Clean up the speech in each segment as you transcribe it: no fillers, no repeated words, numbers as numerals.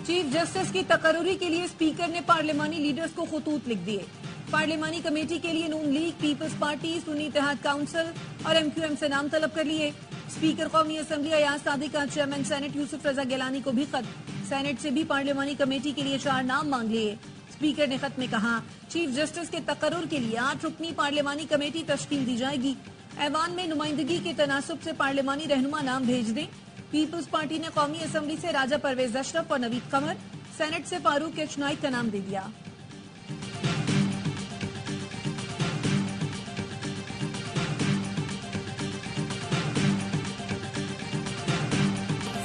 Chief justice کی تقرری کے لیے اسپیکر نے پارلیمانی لیڈرز کو خطوط لکھ دیے۔ پارلیمانی کمیٹی کے لیے نون لیگ، پیپلز پارٹی، سنی اتحاد کونسل اور ایم کیو ایم سے نام طلب کر لیے۔ اسپیکر قومی assembly Ayaz Sadiq, chairman senate یوسف رضا گیلانی کو بھی خط، سینٹ سے بھی پارلیمانی کمیٹی کے لیے 4 نام مانگ لیے۔ اسپیکر نے خط میں کہا چیف جسٹس کے تقرر کے لیے 8 رکنی پارلیمانی کمیٹی تشکیل دی جائے گی۔ ایوان میں نمائندگی کے تناسب سے پارلیمانی رہنما نام بھیج دیں۔ پیپلز پارٹی نے قومی اسمبلی سے راجہ پرویز اشرف اور نوید قمر، سینٹ سے فاروق ایچ نائک کا نام دے دیا۔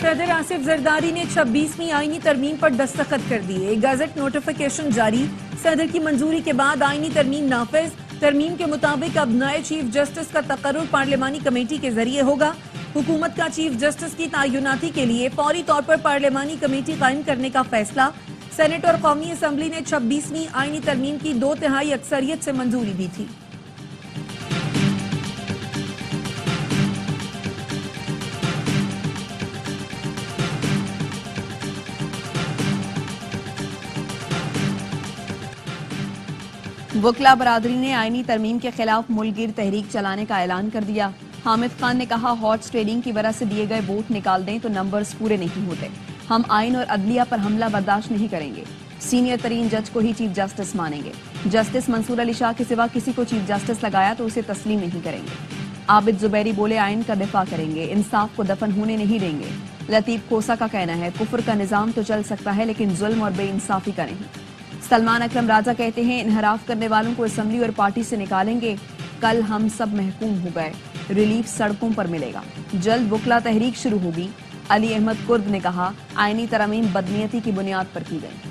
صدر آصف زرداری نے 26ویں آئینی ترمیم پر دستخط کر دیے۔ گزٹ نوٹیفیکیشن جاری، صدر کی منظوری کے بعد آئینی ترمیم نافذ۔ ترمیم کے مطابق اب نئے چیف جسٹس کا تقرر پارلیمانی کمیٹی کے ذریعے ہوگا۔ حکومت کا چیف جسٹس کی تعیناتی کے لیے فوری طور پر پارلیمانی کمیٹی قائم کرنے کا فیصلہ۔ سینٹ اور قومی اسمبلی نے 26ویں آئینی ترمیم کی 2/3 اکثریت سے منظوری دی تھی۔ وکلا برادری نے آئینی ترمیم کے خلاف ملک گیر تحریک چلانے کا اعلان کر دیا۔ حامد خان نے کہا ہارس ٹریڈنگ کی وجہ سے دیے گئے ووٹ نکال دیں تو نمبرز پورے نہیں ہوتے۔ ہم آئین اور عدلیہ پر حملہ برداشت نہیں کریں گے۔ سینئر ترین جج کو ہی چیف جسٹس مانیں گے۔ جسٹس منصور علی شاہ کے سوا کسی کو چیف جسٹس لگایا تو اسے تسلیم نہیں کریں گے۔ عابد زبیری بولے آئین کا دفاع کریں گے، انصاف کو دفن ہونے نہیں دیں گے۔ لطیف کھوسا کا کہنا ہے کفر کا نظام تو چل سکتا ہے لیکن ظلم اور بے انصافی کا نہیں۔ سلمان اکرم راجہ کہتے ہیں انحراف کرنے والوں کو اسمبلی اور پارٹی سے نکالیں گے۔ کل ہم سب محکوم ہو گئے، ریلیف سڑکوں پر ملے گا۔ جلد وکلا تحریک شروع ہوگی۔ علی احمد کرد نے کہا آئینی ترمیم بدنیتی کی بنیاد پر کی گئی۔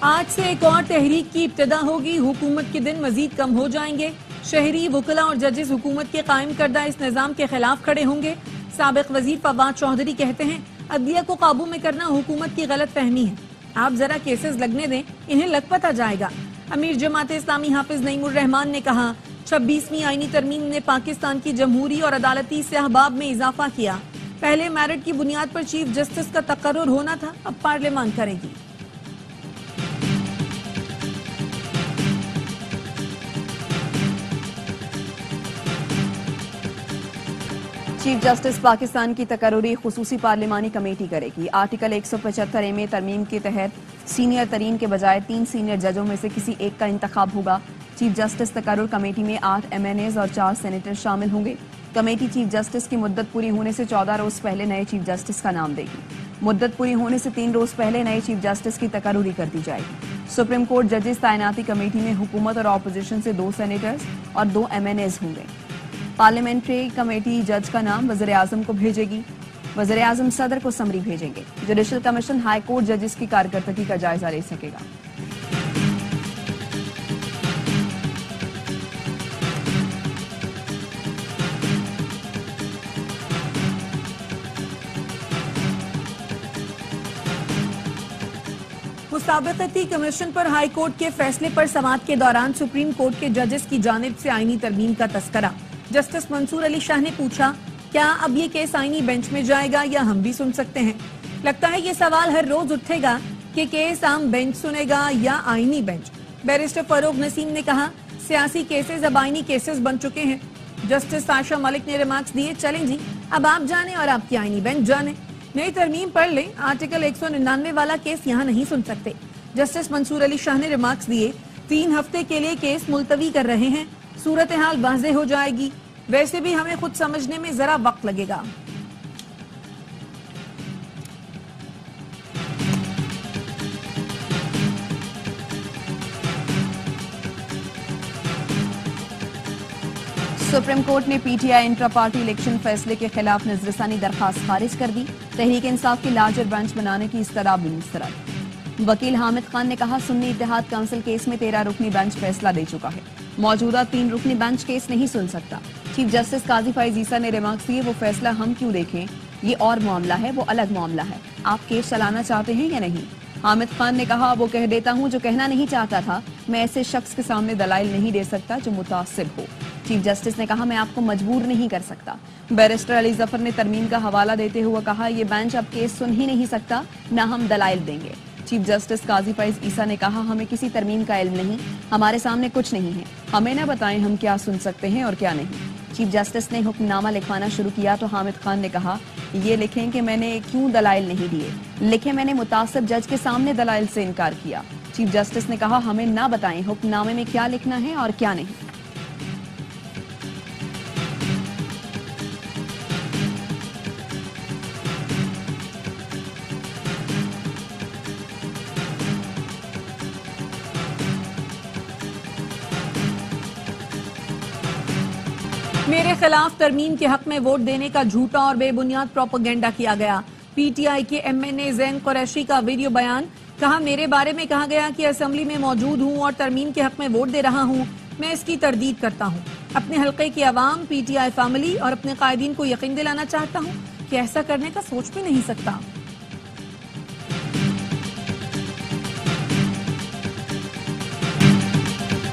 آج سے ایک اور تحریک کی ابتدا ہوگی۔ حکومت کے دن مزید کم ہو جائیں گے۔ شہری، وکلا اور ججز حکومت کے قائم کردہ اس نظام کے خلاف کھڑے ہوں گے۔ سابق وزیر فواد چودھری کہتے ہیں عدلیہ کو قابو میں کرنا حکومت کی غلط فہمی ہے، آپ ذرا کیسز لگنے دیں، انہیں لگ پتہ جائے گا۔ امیر جماعت اسلامی حافظ نعیم الرحمان نے کہا 26ویں آئینی ترمیم نے پاکستان کی جمہوری اور عدالتی صحباب میں اضافہ کیا۔ پہلے میرٹ کی بنیاد پر چیف جسٹس کا تقرر ہونا تھا، اب پارلیمان کرے گی۔ چیف جسٹس پاکستان کی تقرری خصوصی پارلیمانی کمیٹی کرے گی۔ آرٹیکل 175 میں ترمیم کے تحت سینئر ترین کے بجائے 3 سینئر ججوں میں سے کسی ایک کا انتخاب ہوگا۔ چیف جسٹس تقرر کمیٹی میں 8 MNAs اور 4 سینیٹر شامل ہوں گے۔ کمیٹی چیف جسٹس کی مدت پوری ہونے سے 14 روز پہلے نئے چیف جسٹس کا نام دے گی۔ مدت پوری ہونے سے 3 روز پہلے نئے چیف جسٹس کی تقرری کر دی جائے گی۔ سپریم کورٹ ججز تعیناتی کمیٹی میں حکومت اور اپوزیشن سے 2 سینیٹرز اور 2 MNAs ہوں گے۔ پارلیمنٹری کمیٹی جج کا نام وزیر اعظم کو بھیجے گی۔ وزیر اعظم صدر کو سمری بھیجیں گے۔ جوڈیشل کمیشن ہائی کورٹ ججز کی کارکردگی کا جائزہ لے سکے گا۔ مسابقتی کمیشن پر ہائی کورٹ کے فیصلے پر سماعت کے دوران سپریم کورٹ کے ججز کی جانب سے آئینی ترمیم کا تذکرہ۔ جسٹس منصور علی شاہ نے پوچھا کیا اب یہ کیس آئینی بینچ میں جائے گا یا ہم بھی سن سکتے ہیں؟ لگتا ہے یہ سوال ہر روز اٹھے گا کہ کیس عام بینچ سنے گا یا آئینی بینچ۔ بیرسٹر فاروق نسیم نے کہا سیاسی کیسز اب آئینی کیسز بن چکے ہیں۔ جسٹس عائشہ ملک نے ریمارکس دیے چلیں جی اب آپ جانیں اور آپ کی آئینی بینچ جانے، نئی ترمیم پڑھ لیں، آرٹیکل 199 والا کیس یہاں نہیں سن سکتے۔ جسٹس منصور علی شاہ نے ریمارکس دیے 3 ہفتے کے لیے کیس ملتوی کر رہے ہیں، صورتحال واضح ہو جائے گی، ویسے بھی ہمیں خود سمجھنے میں ذرا وقت لگے گا۔ سپریم کورٹ نے P T I intra party election فیصلے کے خلاف نظرثانی درخواست خارج کر دی۔ تحریک انصاف کی لارجر بینچ بنانے کی استدعا بھی مسترد۔ وکیل حامد خان نے کہا سنی اتحاد کونسل کیس میں 13 رکنی بینچ فیصلہ دے چکا ہے، موجودہ 3 رکنی بینچ کیس نہیں سن سکتا۔ چیف جسٹس قاضی فائز عیسیٰ نے ریمارکس دیے وہ فیصلہ ہم کیوں دیکھیں، یہ اور معاملہ ہے، وہ الگ معاملہ ہے۔ آپ کیس چلانا چاہتے ہیں یا نہیں؟ حامد خان نے کہا وہ کہہ دیتا ہوں جو کہنا نہیں چاہتا تھا، میں ایسے شخص کے سامنے دلائل نہیں دے سکتا جو متعصب ہو۔ چیف جسٹس نے کہا میں آپ کو مجبور نہیں کر سکتا۔ بیرسٹر علی ظفر نے ترمیم کا حوالہ دیتے ہوئے کہا یہ بینچ اب کیس سن ہی نہیں سکتا، نہ ہم دلائل دیں گے۔ چیف جسٹس قاضی فیض عیسیٰ نے کہا ہمیں کسی ترمیم کا علم نہیں، ہمارے سامنے کچھ نہیں ہے، ہمیں نہ بتائیں ہم کیا سن سکتے ہیں اور کیا نہیں۔ چیف جسٹس نے حکم نامہ لکھوانا شروع کیا تو حامد خان نے کہا یہ لکھیں کہ میں نے کیوں دلائل نہیں دیے، لکھیں میں نے متعصب جج کے سامنے دلائل سے انکار کیا۔ چیف جسٹس نے کہا ہمیں نہ بتائیں حکم نامے میں کیا لکھنا ہے اور کیا نہیں۔ میرے خلاف ترمیم کے حق میں ووٹ دینے کا جھوٹا اور بے بنیاد پروپیگنڈا کیا گیا۔ پی ٹی آئی کے ایم این اے زین قریشی کا ویڈیو بیان، کہا میرے بارے میں کہا گیا کہ اسمبلی میں موجود ہوں اور ترمیم کے حق میں ووٹ دے رہا ہوں، میں اس کی تردید کرتا ہوں۔ اپنے حلقے کی عوام، پی ٹی آئی فیملی اور اپنے قائدین کو یقین دلانا چاہتا ہوں کہ ایسا کرنے کا سوچ بھی نہیں سکتا۔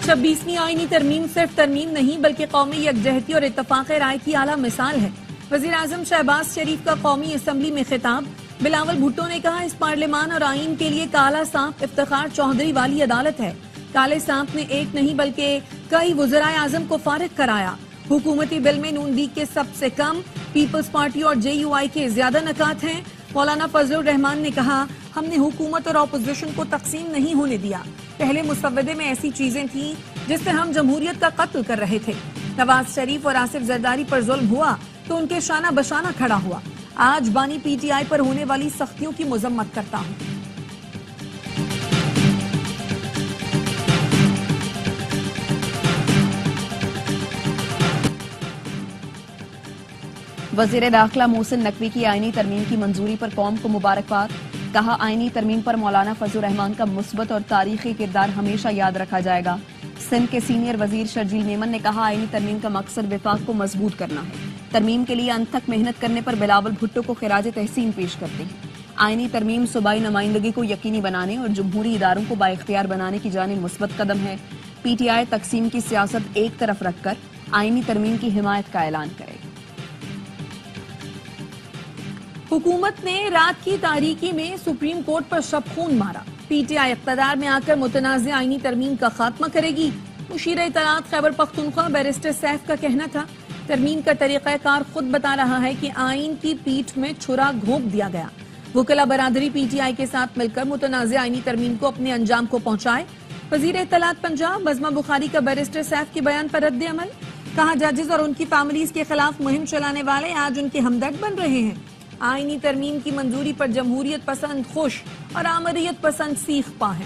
26ویں آئینی ترمیم صرف ترمیم نہیں بلکہ قومی یکجہتی اور اتفاق رائے کی اعلیٰ مثال ہے۔ وزیر اعظم شہباز شریف کا قومی اسمبلی میں خطاب، بلاول بھٹو نے کہا اس پارلیمان اور آئین کے لیے کالا سانپ افتخار چودھری والی عدالت ہے۔ کالے سانپ نے ایک نہیں بلکہ کئی وزرائے اعظم کو فارغ کرایا۔ حکومتی بل میں نون لیگ کے سب سے کم، پیپلز پارٹی اور جے یو آئی کے زیادہ نکات ہیں۔ مولانا فضل الرحمان نے کہا ہم نے حکومت اور اپوزیشن کو تقسیم نہیں ہونے دیا، پہلے مسودے میں ایسی چیزیں تھیں جس سے ہم جمہوریت کا قتل کر رہے تھے۔ نواز شریف اور آصف زرداری پر ظلم ہوا تو ان کے شانہ بشانہ کھڑا ہوا۔ آج بانی پی ٹی آئی پر ہونے والی سختیوں کی مذمت کرتا ہوں۔ وزیر داخلہ محسن نقوی کی آئینی ترمیم کی منظوری پر قوم کو مبارکباد، کہا آئینی ترمیم پر مولانا فضل الرحمان کا مثبت اور تاریخی کردار ہمیشہ یاد رکھا جائے گا۔ سندھ کے سینئر وزیر شرجیل میمن نے کہا آئینی ترمیم کا مقصد وفاق کو مضبوط کرنا ہے۔ ترمیم کے لیے انت تک محنت کرنے پر بلاول بھٹو کو خراج تحسین پیش کرتے ہیں۔ آئینی ترمیم صوبائی نمائندگی کو یقینی بنانے اور جمہوری اداروں کو بااختیار بنانے کی جانب مثبت قدم ہے۔ پی ٹی آئی تقسیم کی سیاست ایک طرف رکھ کر آئینی ترمیم کی حمایت کا اعلان کرے۔ حکومت نے رات کی تاریکی میں سپریم کورٹ پر شب خون مارا۔ پی ٹی آئی اقتدار میں آ کر متنازع آئینی ترمیم کا خاتمہ کرے گی۔ مشیر اطلاعات خیبر پختونخوا بیرسٹر سیف کا کہنا تھا ترمیم کا طریقہ کار خود بتا رہا ہے کہ آئین کی پیٹھ میں چھرا گھونپ دیا گیا۔ وکلا برادری پی ٹی آئی کے ساتھ مل کر متنازع آئینی ترمیم کو اپنے انجام کو پہنچائے۔ وزیر اطلاعات پنجاب بزمہ بخاری کا بیرسٹر سیف کے بیان پر رد عمل، کہا ججز اور ان کی فیملیز کے خلاف مہم چلانے والے آج ان کے ہمدرد بن رہے ہیں۔ آئینی ترمیم کی منظوری پر جمہوریت پسند خوش اور آمریت پسند سیخ پا ہیں۔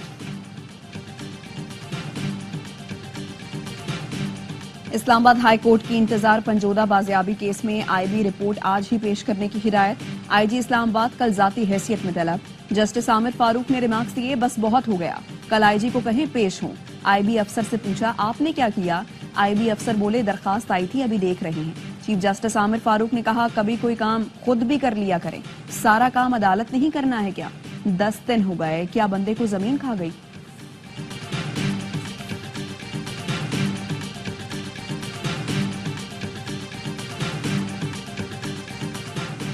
اسلام آباد ہائی کورٹ کی انتظار پنجودہ بازیابی کیس میں آئی بی رپورٹ آج ہی پیش کرنے کی ہدایت۔ آئی جی اسلام آباد کل ذاتی حیثیت میں طلب۔ جسٹس عامر فاروق نے ریمارکس دیے بس بہت ہو گیا، کل آئی جی کو کہیں پیش ہوں۔ آئی بی افسر سے پوچھا آپ نے کیا کیا؟ آئی بی افسر بولے درخواست آئی تھی ابھی دیکھ رہے ہیں۔ چیف جسٹس عامر فاروق نے کہا کبھی کوئی کام خود بھی کر لیا کریں، سارا کام عدالت نہیں کرنا ہے کیا؟ 10 دن ہو گئے، کیا بندے کو زمین کھا گئی؟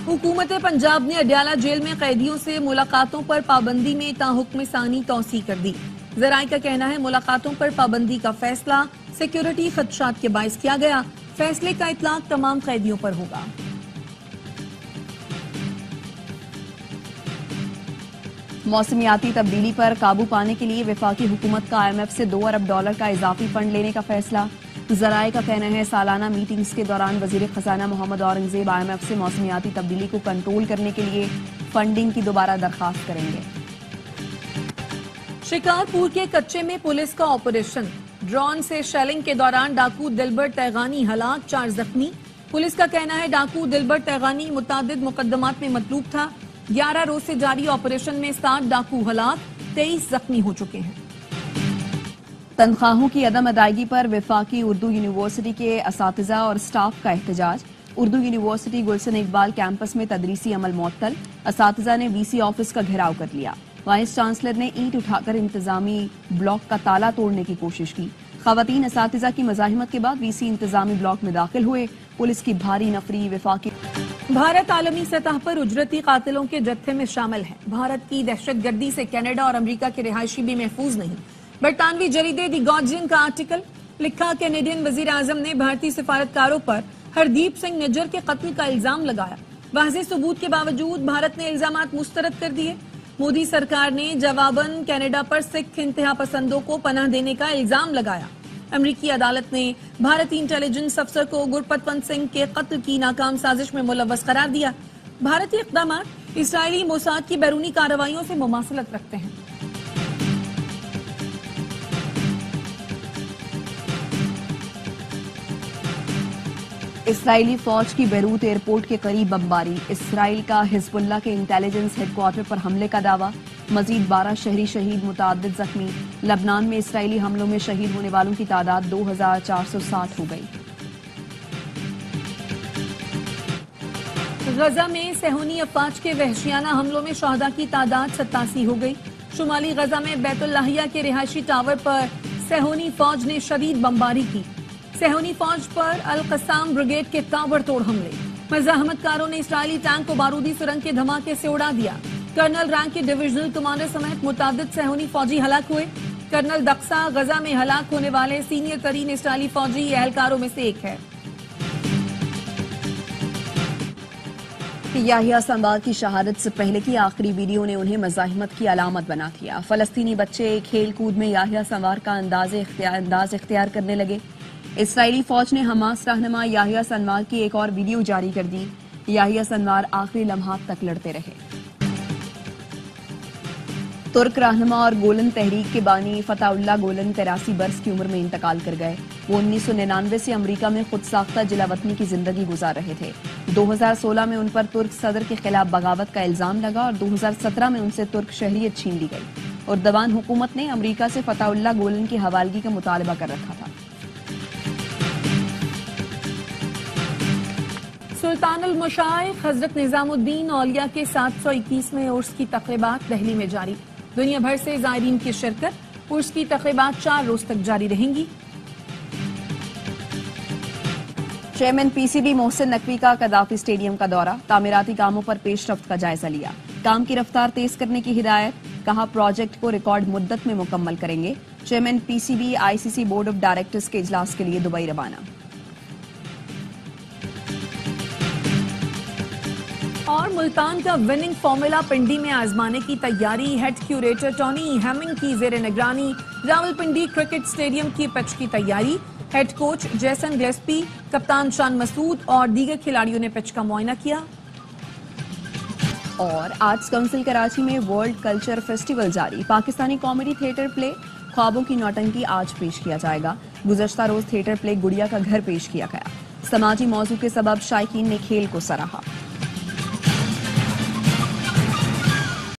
حکومت پنجاب نے اڈیالہ جیل میں قیدیوں سے ملاقاتوں پر پابندی میں تاحکم ثانی توسیع کر دی۔ ذرائع کا کہنا ہے ملاقاتوں پر پابندی کا فیصلہ سیکیورٹی خدشات کے باعث کیا گیا۔ فیصلے کا اطلاق تمام قیدیوں پر ہوگا۔ موسمیاتی تبدیلی پر قابو پانے کے لیے وفاقی حکومت کا آئی ایم ایف سے $2 ارب کا اضافی فنڈ لینے کا فیصلہ۔ ذرائع کا کہنا ہے سالانہ میٹنگز کے دوران وزیر خزانہ Muhammad Aurangzeb I am F سے موسمیاتی تبدیلی کو کنٹرول کرنے کے لیے فنڈنگ کی دوبارہ درخواست کریں گے۔ شکارپور کے کچے میں پولیس کا آپریشن، ڈرون سے شیلنگ کے دوران ڈاکو دلبر تیغانی ہلاک، 4 زخمی۔ پولیس کا کہنا ہے ڈاکو دلبر تیغانی متعدد مقدمات میں مطلوب تھا۔ 11 روز سے جاری آپریشن میں 7 ڈاکو ہلاک، 23 زخمی ہو چکے ہیں۔ تنخواہوں کی عدم ادائیگی پر وفاقی اردو یونیورسٹی کے اساتذہ اور سٹاف کا احتجاج۔ اردو یونیورسٹی گلشن اقبال کیمپس میں تدریسی عمل معطل، اساتذہ نے وی سی آفس کا گھیراؤ کر لیا۔ وائس چانسلر نے اینٹ اٹھا کر انتظامی بلاک کا تالا توڑنے کی کوشش کی۔ خواتین اساتذہ کی مزاحمت کے بعد وی سی انتظامی بلاک میں داخل ہوئے، پولیس کی بھاری نفری وفاقی۔ بھارت عالمی سطح پر اجرتی قاتلوں کے جتھے میں شامل ہے۔ بھارت کی دہشت گردی سے کینیڈا اور امریکہ کے رہائشی بھی محفوظ نہیں۔ برطانوی جریدے دی گارڈین کا آرٹیکل لکھا، کینیڈین وزیر اعظم نے بھارتی سفارتکاروں پر ہردیپ سنگھ نجر کے قتل کا الزام لگایا۔ واضح ثبوت کے باوجود بھارت نے الزامات مسترد کر دیے۔ مودی سرکار نے جواباً کینیڈا پر سکھ انتہا پسندوں کو پناہ دینے کا الزام لگایا۔ امریکی عدالت نے بھارتی انٹیلیجنس افسر کو گرپت ونت سنگھ کے قتل کی ناکام سازش میں ملوث قرار دیا۔ بھارتی اقدامات اسرائیلی موساد کی بیرونی کارروائیوں سے مماثلت رکھتے ہیں۔ اسرائیلی فوج کی بیروت ایئرپورٹ کے قریب بمباری، اسرائیل کا حزب اللہ کے انٹیلیجنس ہیڈ کوارٹر پر حملے کا دعویٰ، مزید 12 شہری شہید، متعدد زخمی۔ لبنان میں اسرائیلی حملوں میں شہید ہونے والوں کی تعداد 2460 ہو گئی۔ غزہ میں صہیونی افواج کے وحشیانہ حملوں میں شہداء کی تعداد 87 ہو گئی۔ شمالی غزہ میں بیت اللحیہ کے رہائشی ٹاور پر صہیونی فوج نے شدید بمباری کی۔ صہیونی فوج پر القسام بریگیڈ کے تابڑ توڑ حملے، مزاحمت کاروں نے اسرائیلی ٹینک کو بارودی سرنگ کے دھماکے سے اڑا دیا۔ کرنل رینک کے ڈویژنل کمانڈر سمیت متعدد صہیونی فوجی ہلاک ہوئے۔ کرنل دقسا غزہ میں ہلاک ہونے والے سینئر ترین اسرائیلی فوجی اہلکاروں میں سے ایک ہے۔ یحییٰ سنوار کی شہادت سے پہلے کی آخری ویڈیو نے انہیں مزاحمت کی علامت بنا دیا۔ فلسطینی بچے کھیل کود میں یحییٰ سنوار کا انداز اختیار کرنے لگے۔ اسرائیلی فوج نے حماس رہنما یحییٰ سنوار کی ایک اور ویڈیو جاری کر دی۔ یحییٰ سنوار آخری لمحات تک لڑتے رہے۔ ترک رہنما اور گولن تحریک کے بانی فتح اللہ گولن 83 برس کی عمر میں انتقال کر گئے۔ وہ 1999 سے امریکہ میں خود ساختہ جلا وطنی کی زندگی گزار رہے تھے۔ 2016 میں ان پر ترک صدر کے خلاف بغاوت کا الزام لگا اور 2017 میں ان سے ترک شہریت چھین لی گئی۔ اردوان حکومت نے امریکہ سے فتح اللہ گولن کی حوالگی کا مطالبہ کر رکھا تھا۔ سلطان المشائخ حضرت نظام الدین اولیاء کے 721ویں عرس کی تقریبات دہلی میں جاری۔ دنیا بھر سے زائرین کی شرکت۔ عرس کی تقریبات 4 روز تک جاری رہیں گی۔ Chairman P C be Mohsin Naqvi کا قذافی اسٹیڈیم کا دورہ، تعمیراتی کاموں پر پیش رفت کا جائزہ لیا۔ کام کی رفتار تیز کرنے کی ہدایت، کہا پروجیکٹ کو ریکارڈ مدت میں مکمل کریں گے۔ Chairman P C B I C C board of directors کے اجلاس کے لیے دبئی روانہ۔ اور ملتان کا وننگ فارمولا پنڈی میں آزمانے کی تیاری، ہیڈ کیوریٹر ٹونی ہیمنگ کی زیر نگرانی راولپنڈی کرکٹ اسٹیڈیم کی پچ کی تیاری۔ ہیڈ کوچ جیسن گلیسپی، کپتان شان مسعود اور دیگر کھلاڑیوں نے پچ کا معائنہ کیا۔ اور آرٹس کونسل کراچی میں ورلڈ کلچر فیسٹیول جاری، پاکستانی کامیڈی تھیٹر پلے خوابوں کی نوٹنکی آج پیش کیا جائے گا۔ گزشتہ روز تھیٹر پلے گڑیا کا گھر پیش کیا گیا۔ سماجی موضوع کے سبب شائقین نے کھیل کو سراہا۔